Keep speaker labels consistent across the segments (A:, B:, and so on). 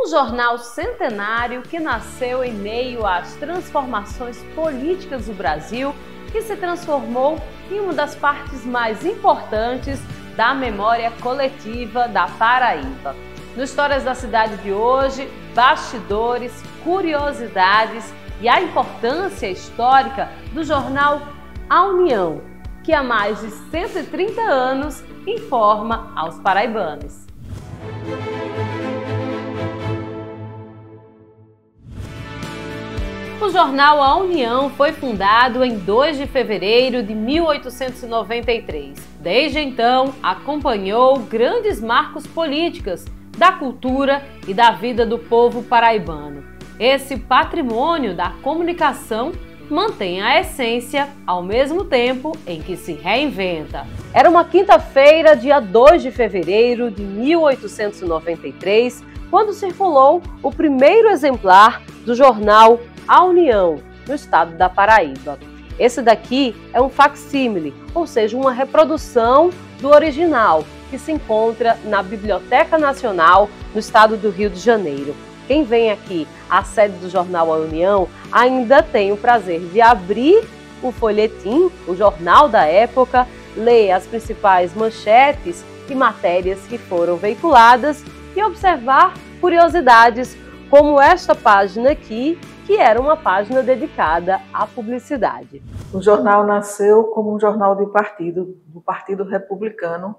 A: Um jornal centenário que nasceu em meio às transformações políticas do Brasil, que se transformou em uma das partes mais importantes da memória coletiva da Paraíba. No Histórias da Cidade de hoje, bastidores, curiosidades e a importância histórica do jornal A União, que há mais de 130 anos informa aos paraibanos. O jornal A União foi fundado em 2 de fevereiro de 1893. Desde então, acompanhou grandes marcos políticos da cultura e da vida do povo paraibano. Esse patrimônio da comunicação mantém a essência ao mesmo tempo em que se reinventa. Era uma quinta-feira, dia 2 de fevereiro de 1893, quando circulou o primeiro exemplar do jornal A União, no estado da Paraíba. Esse daqui é um facsímile, ou seja, uma reprodução do original, que se encontra na Biblioteca Nacional, no estado do Rio de Janeiro. Quem vem aqui à sede do jornal A União ainda tem o prazer de abrir o folhetim, o jornal da época, ler as principais manchetes e matérias que foram veiculadas e observar curiosidades como esta página aqui, que era uma página dedicada à publicidade.
B: O jornal nasceu como um jornal de partido, do Partido Republicano,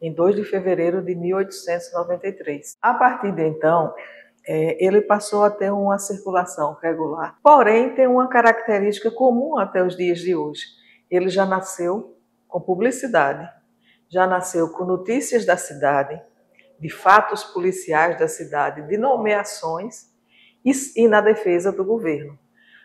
B: em 2 de fevereiro de 1893. A partir de então, ele passou a ter uma circulação regular. Porém, tem uma característica comum até os dias de hoje. Ele já nasceu com publicidade, já nasceu com notícias da cidade, de fatos policiais da cidade, de nomeações e na defesa do governo.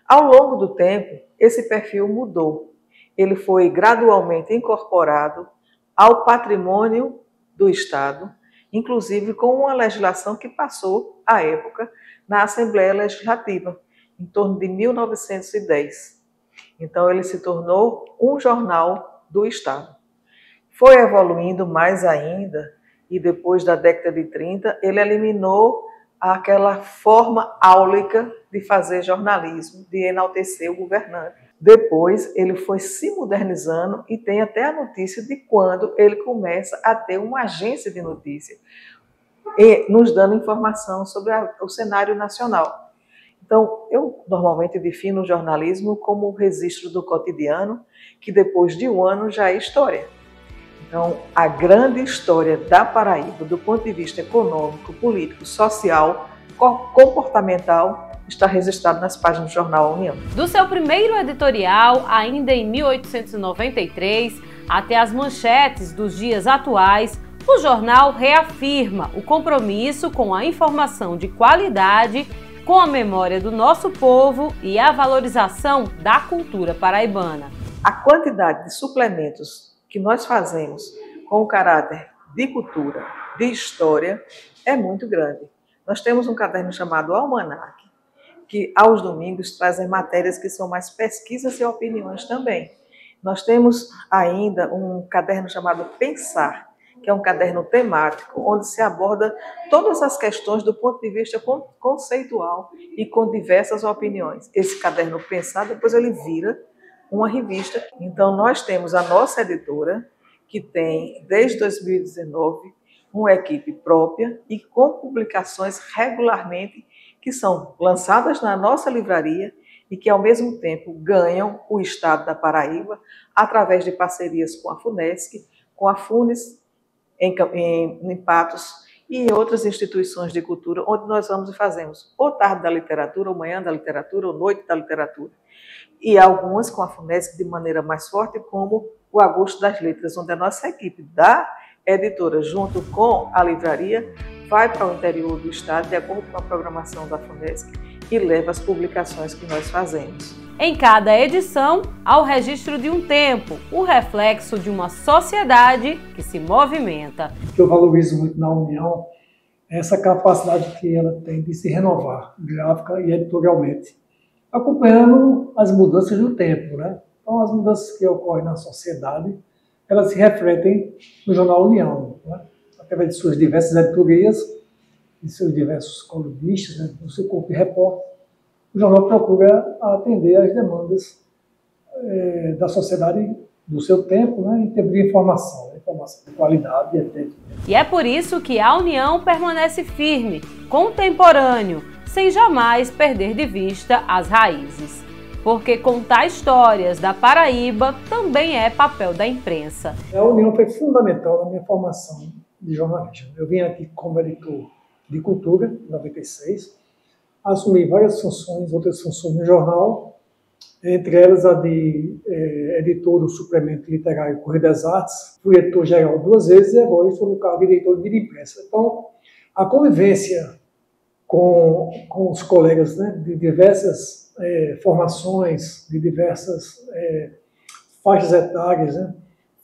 B: Ao longo do tempo, esse perfil mudou. Ele foi gradualmente incorporado ao patrimônio do Estado, inclusive com uma legislação que passou, à época, na Assembleia Legislativa, em torno de 1910. Então, ele se tornou um jornal do Estado. Foi evoluindo mais ainda, e depois da década de 30, ele eliminou aquela forma áulica de fazer jornalismo, de enaltecer o governante. Depois, ele foi se modernizando e tem até a notícia de quando ele começa a ter uma agência de notícia, e nos dando informação sobre o cenário nacional. Então, eu normalmente defino o jornalismo como o registro do cotidiano, que depois de um ano já é história. Então, a grande história da Paraíba, do ponto de vista econômico, político, social, comportamental, está registrado nas páginas do jornal A União.
A: Do seu primeiro editorial, ainda em 1893, até as manchetes dos dias atuais, o jornal reafirma o compromisso com a informação de qualidade, com a memória do nosso povo e a valorização da cultura paraibana.
B: A quantidade de suplementos que nós fazemos com o caráter de cultura, de história, é muito grande. Nós temos um caderno chamado Almanac, que aos domingos trazem matérias que são mais pesquisas e opiniões também. Nós temos ainda um caderno chamado Pensar, que é um caderno temático, onde se aborda todas as questões do ponto de vista conceitual e com diversas opiniões. Esse caderno Pensar, depois ele vira uma revista. Então, nós temos a nossa editora, que tem, desde 2019, uma equipe própria e com publicações regularmente que são lançadas na nossa livraria e que, ao mesmo tempo, ganham o Estado da Paraíba através de parcerias com a FUNESC, com a FUNES, em Patos e em outras instituições de cultura, onde nós vamos e fazemos ou tarde da literatura, ou manhã da literatura, ou noite da literatura. E algumas com a FUNESC de maneira mais forte, como o Agosto das Letras, onde a nossa equipe da editora, junto com a livraria, vai para o interior do estado, de acordo com a programação da FUNESC, e leva as publicações que nós fazemos.
A: Em cada edição, há o registro de um tempo, o reflexo de uma sociedade que se movimenta.
C: O que eu valorizo muito na União é essa capacidade que ela tem de se renovar, gráfica e editorialmente, acompanhando as mudanças do tempo, né? Então, as mudanças que ocorrem na sociedade, elas se refletem no jornal União, né? Através de suas diversas editorias, de seus diversos colunistas, né, do seu corpo de repórter, o jornal procura atender às demandas da sociedade do seu tempo, né, em termos de informação de qualidade, etc.
A: E é por isso que a União permanece firme, contemporâneo, sem jamais perder de vista as raízes. Porque contar histórias da Paraíba também é papel da imprensa.
C: A União foi fundamental na minha formação de jornalismo. Eu vim aqui como editor de cultura, em 96, assumi várias funções, outras funções no jornal, entre elas a de editor do suplemento literário Correio das Artes, fui editor-geral 2 vezes e agora estou no cargo de editor de mídia imprensa. Então, a convivência com os colegas, né, de diversas formações, de diversas faixas etárias, né,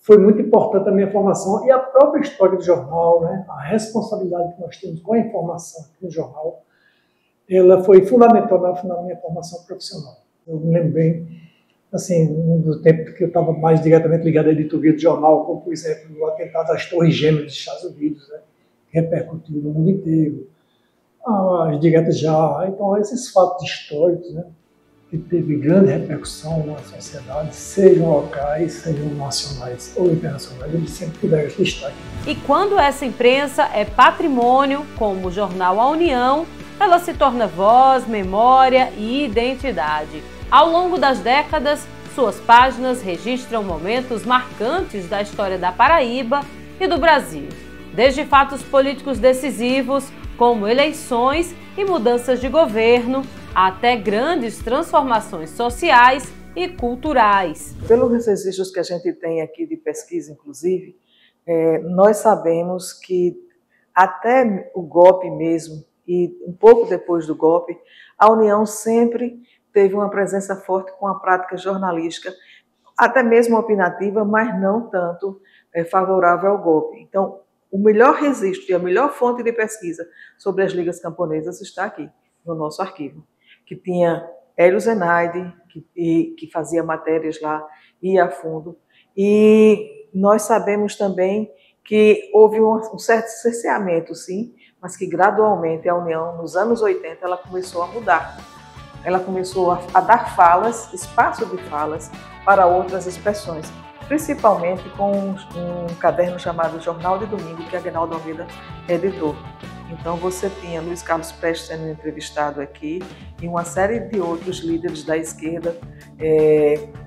C: foi muito importante na minha formação e a própria história do jornal, né, a responsabilidade que nós temos com a informação aqui no jornal, ela foi fundamental na minha formação profissional. Eu me lembro bem, assim, no tempo que eu estava mais diretamente ligado à editoria do jornal, como, por exemplo, o atentado às Torres Gêmeas dos Estados Unidos, né, que repercutiu no mundo inteiro, as diretas já, então esses fatos históricos, né, que teve grande repercussão na sociedade, sejam locais, sejam nacionais ou internacionais, eles sempre tiveram esse destaque.
A: E quando essa imprensa é patrimônio, como o jornal A União, ela se torna voz, memória e identidade. Ao longo das décadas, suas páginas registram momentos marcantes da história da Paraíba e do Brasil, desde fatos políticos decisivos, como eleições e mudanças de governo, até grandes transformações sociais e culturais.
B: Pelos registros que a gente tem aqui de pesquisa, inclusive, nós sabemos que até o golpe mesmo, e um pouco depois do golpe, a União sempre teve uma presença forte com a prática jornalística, até mesmo opinativa, mas não tanto favorável ao golpe. Então, o melhor registro e a melhor fonte de pesquisa sobre as ligas camponesas está aqui, no nosso arquivo, que tinha Hélio Zenaide, que fazia matérias lá, ia a fundo. E nós sabemos também que houve um certo cerceamento, sim, mas que gradualmente a União, nos anos 80, ela começou a mudar. Ela começou a dar falas, espaço de falas, para outras expressões, principalmente com um caderno chamado Jornal de Domingo, que a Aguinaldo Almeida editou. Então você tinha Luiz Carlos Prestes sendo entrevistado aqui e uma série de outros líderes da esquerda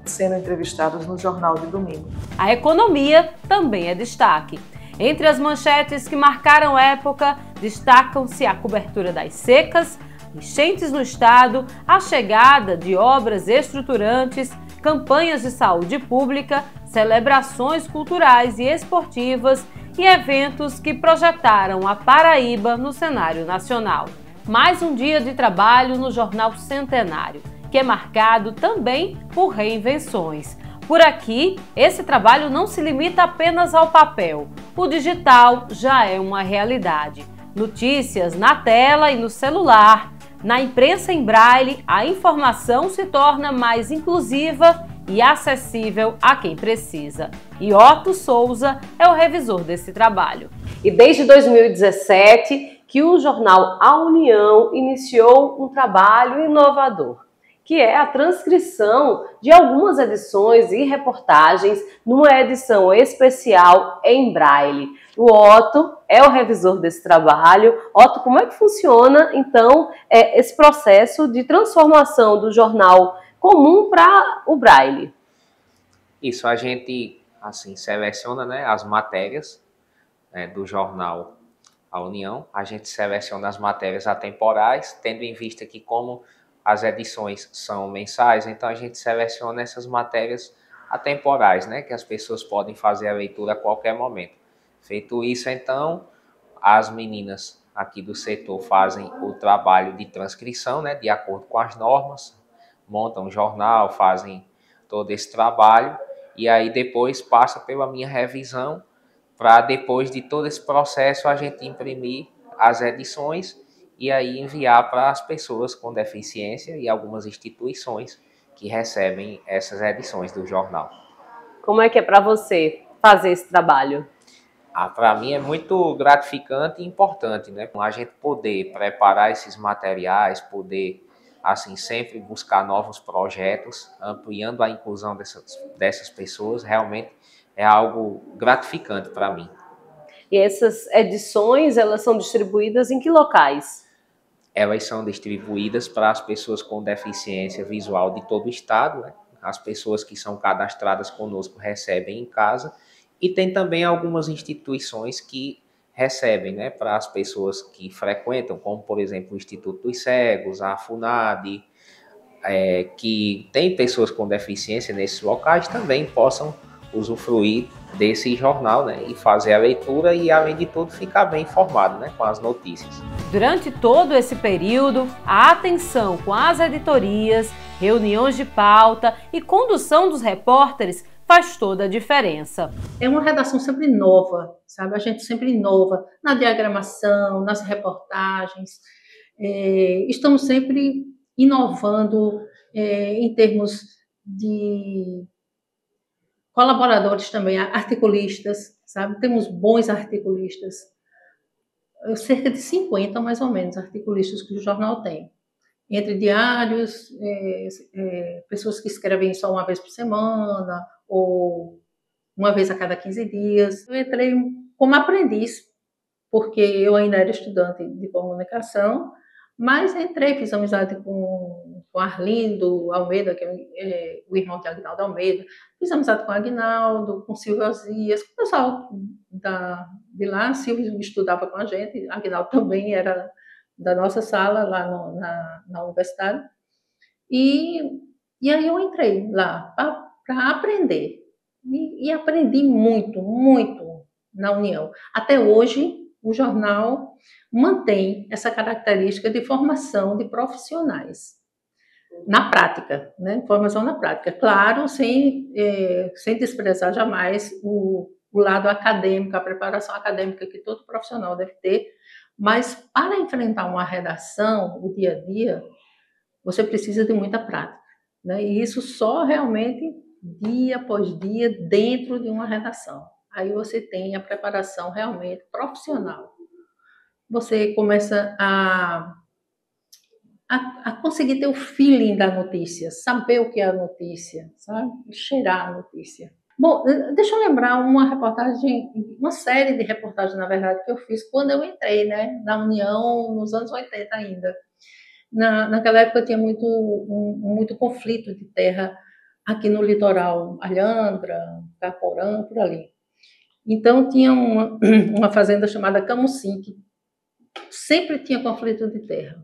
B: sendo entrevistados no Jornal de Domingo.
A: A economia também é destaque. Entre as manchetes que marcaram época, destacam-se a cobertura das secas, enchentes no estado, a chegada de obras estruturantes, campanhas de saúde pública, celebrações culturais e esportivas e eventos que projetaram a Paraíba no cenário nacional. Mais um dia de trabalho no Jornal Centenário, que é marcado também por reinvenções. Por aqui, esse trabalho não se limita apenas ao papel. O digital já é uma realidade. Notícias na tela e no celular. Na imprensa em braille, a informação se torna mais inclusiva e acessível a quem precisa. E Otto Souza é o revisor desse trabalho.
D: E desde 2017 que o jornal A União iniciou um trabalho inovador, que é a transcrição de algumas edições e reportagens numa edição especial em braille. O Otto é o revisor desse trabalho. Otto, como é que funciona, então, esse processo de transformação do jornal comum para o braille?
E: Isso, a gente assim seleciona, né, as matérias do jornal A União. A gente seleciona as matérias atemporais, tendo em vista que como as edições são mensais, então a gente seleciona essas matérias atemporais, né, que as pessoas podem fazer a leitura a qualquer momento. Feito isso, então, as meninas aqui do setor fazem o trabalho de transcrição, né, de acordo com as normas, montam um jornal, fazem todo esse trabalho e aí depois passa pela minha revisão para depois de todo esse processo a gente imprimir as edições e aí enviar para as pessoas com deficiência e algumas instituições que recebem essas edições do jornal.
D: Como é que é para você fazer esse trabalho?
E: Para mim é muito gratificante e importante, né? A gente poder preparar esses materiais, poder assim sempre buscar novos projetos, ampliando a inclusão dessas pessoas, realmente é algo gratificante para mim.
D: E essas edições, elas são distribuídas em que locais?
E: Elas são distribuídas para as pessoas com deficiência visual de todo o estado, né? As pessoas que são cadastradas conosco recebem em casa, e tem também algumas instituições que recebem, né, para as pessoas que frequentam, como por exemplo o Instituto dos Cegos, a FUNAD, que tem pessoas com deficiência nesses locais, também possam usufruir desse jornal, né, e fazer a leitura e, além de tudo, ficar bem informado, né, com as notícias.
A: Durante todo esse período, a atenção com as editorias, reuniões de pauta e condução dos repórteres faz toda a diferença.
F: É uma redação sempre nova, sabe? A gente sempre inova na diagramação, nas reportagens. Estamos sempre inovando em termos de colaboradores também, articulistas, sabe? Temos bons articulistas, cerca de 50 mais ou menos articulistas que o jornal tem. Entre diários, pessoas que escrevem só uma vez por semana, ou uma vez a cada 15 dias. Eu entrei como aprendiz, porque eu ainda era estudante de comunicação, mas entrei, fiz amizade com Arlindo Almeida, que é o irmão de Aguinaldo Almeida, fiz amizade com Aguinaldo, com Silvio Osias, com o pessoal de lá. Silvio estudava com a gente, Aguinaldo também era da nossa sala lá na universidade, e aí eu entrei lá para aprender, e aprendi muito, muito na União. Até hoje, o jornal mantém essa característica de formação de profissionais, na prática, né? Formação na prática, claro, sem desprezar jamais o lado acadêmico, a preparação acadêmica que todo profissional deve ter, mas para enfrentar uma redação, o dia a dia, você precisa de muita prática, né? E isso só realmente dia após dia dentro de uma redação. Aí você tem a preparação realmente profissional. Você começa a conseguir ter o feeling da notícia, saber o que é a notícia, sabe? Cheirar a notícia. Bom, deixa eu lembrar uma série de reportagens, na verdade, que eu fiz quando eu entrei, né, na União, nos anos 80 ainda. Naquela época tinha muito conflito de terra aqui no litoral, Alhandra, Caporã, por ali. Então tinha uma fazenda chamada Camusim, que sempre tinha conflito de terra.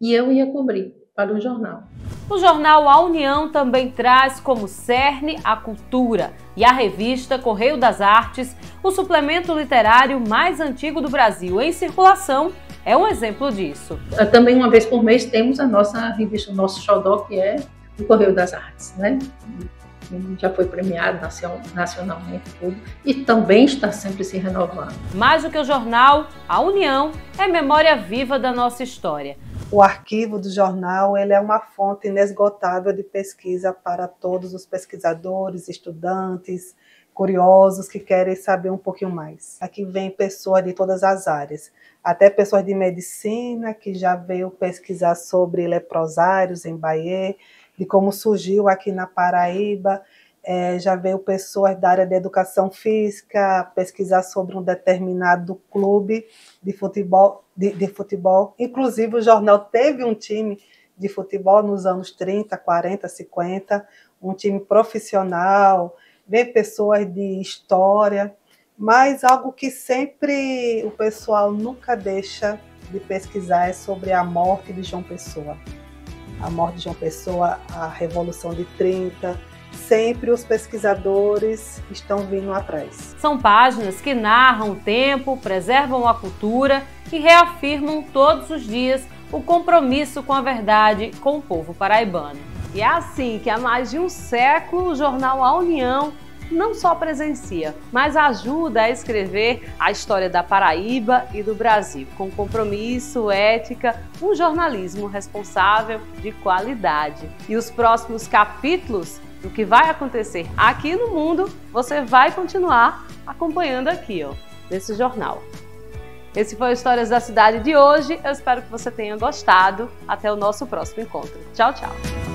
F: E eu ia cobrir para o jornal.
A: O jornal A União também traz como cerne a cultura, e a revista Correio das Artes, o suplemento literário mais antigo do Brasil em circulação, é um exemplo disso.
F: Também uma vez por mês temos a nossa revista, o nosso xodó, que é o Correio das Artes, né? Já foi premiado nacionalmente tudo, e também está sempre se renovando.
A: Mais do que o jornal, A União é memória viva da nossa história.
G: O arquivo do jornal ele é uma fonte inesgotável de pesquisa para todos os pesquisadores, estudantes, curiosos que querem saber um pouquinho mais. Aqui vem pessoas de todas as áreas, até pessoas de medicina que já veio pesquisar sobre leprosários em Bahia, de como surgiu aqui na Paraíba. Já veio pessoas da área de educação física pesquisar sobre um determinado clube de futebol. Inclusive, o jornal teve um time de futebol nos anos 30, 40, 50, um time profissional, veio pessoas de história, mas algo que sempre o pessoal nunca deixa de pesquisar é sobre a morte de João Pessoa. A morte de João Pessoa, a Revolução de 30, sempre os pesquisadores estão vindo atrás.
A: São páginas que narram o tempo, preservam a cultura e reafirmam todos os dias o compromisso com a verdade com o povo paraibano.
D: E é assim que há mais de um século o jornal A União não só presencia, mas ajuda a escrever a história da Paraíba e do Brasil, com compromisso, ética, um jornalismo responsável de qualidade. E os próximos capítulos do que vai acontecer aqui no mundo, você vai continuar acompanhando aqui, ó.
A: desse jornal. Esse foi o Histórias da Cidade de hoje. Eu espero que você tenha gostado. Até o nosso próximo encontro. Tchau, tchau!